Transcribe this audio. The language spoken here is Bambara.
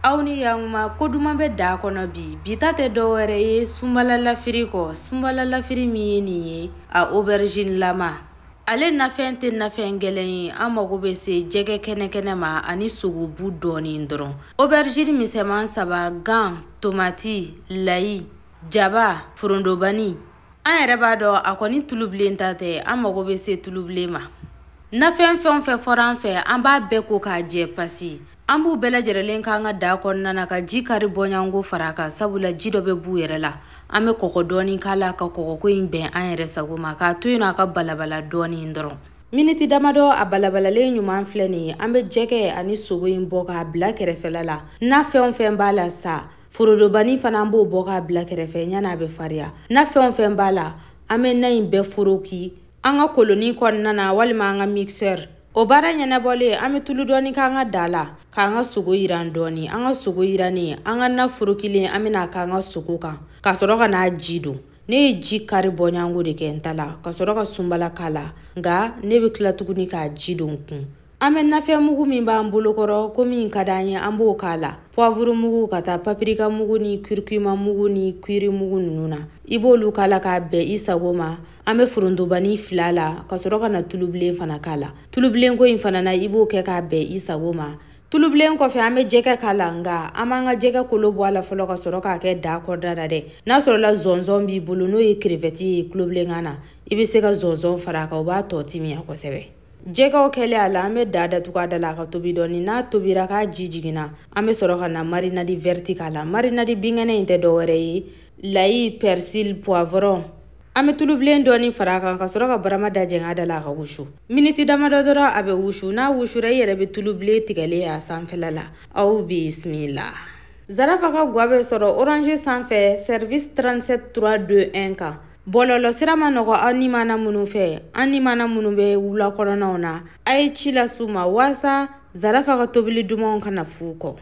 Awni yangma koduma be da kono bi tate do were ye sumbala lafiri ko sumbala lafiri mi ni a aubergine lama ale nafen te nafen gelen amago be se jege kene ma ani sugu bu doni ndron aubergine miseman saba gan tomati layi jaba furundo bani an yɛrɛ b'a dɔn a kɔni tulubilen ta tɛ an mago be se tulubilen ma na fɛn fɛn fɔran fɛ an b'a bɛɛ ko k'a jɛ pasi an b'u bɛɛ lajɛlen k'an ka da kɔnɔna na ka ji kari bɔɲango fara kan sabula ji dɔ bɛ b'u yɛrɛ la an bɛ kɔgɔ dɔɔni k'a la ka kɔgɔko in bɛn an yɛrɛ sago ma k'a to yen a ka balabala dɔɔni dɔrɔn miniti damadɔ a balabalalen ɲuman filɛ nin ye an bɛ jɛgɛ ani sogo in bɔ k'a bila kɛrɛfɛla la na fɛn b'a la sa forodobani fana an b'o bɔ k'a bila kɛrɛfɛ ɲana a bɛ fariya na fɛn b'a la an bɛ na in bɛɛ foroki an ka koloni kɔnɔna na walima an ka mixeur o baara ɲɛnabɔlen an bɛ tulu dɔɔni k'an ka da la k'an ka sogo yiran dɔɔni an ka sogo yiranen an ka na forokilen an bɛna k'an ka sogo kan ka sɔrɔ ka n'a ji don ne ye ji kari bɔɲango de kɛ n ta la ka sɔrɔ ka sunbala k'a la nka ne bɛ tila tuguni k'a ji don kun an bɛ nafɛn mugu min b'an bolokɔrɔ ko min ka d'an ye an b'o k'a la poivre mugu ka taa paprika mugu ni curcuma mugu ni cuiri mugu ninnu na i b'olu k'a la k'a bɛn i sago ma an bɛ furundobani fila la ka sɔrɔ ka na tulubilen fana k'a la tulubilen ko in fana na i b'o kɛ k'a bɛn i sago ma tulubilen kɔfɛ an bɛ jɛgɛ k'a la nka an b'an ka jɛgɛ kolo bɔ a la fɔlɔ ka sɔrɔ k'a kɛ da kɔrɔda la dɛ n'a sɔrɔla zɔnzɔn b'i bolo n'o ye crevette ye tulobilenkan na i bɛ se ka zɔnzɔn fara a kan o b'a tɔ timiya kosɛbɛ jɛgɛw kɛlen a la an bɛ da datugu a da la ka tobi dɔɔni n'a tobira k'a ji jiginna an bɛ sɔrɔ ka na marinade verte k'a la marinade binkɛnɛ in tɛ dɔwɛrɛ ye layi persil poivron an bɛ tulubilen dɔɔni fara a kan ka sɔrɔ ka barama da jɛngɛ a da la ka wusu miniti damadɔ dɔrɔn a bɛ wusu n'a wusura i yɛrɛ bɛ tulubilen tigɛlen a sanfɛla la aw bisimila zarafa ka guwa bɛ sɔrɔ orange sanfɛ service 37 321 kan bɔlɔlɔ sira ma nɔgɔ aw ni mana minnu fɛ an ni mana minnu bɛ wula kɔnɔnaw na a ye ci la s'u ma waasa zarafa ka tobili dumanw kana f'u kɔ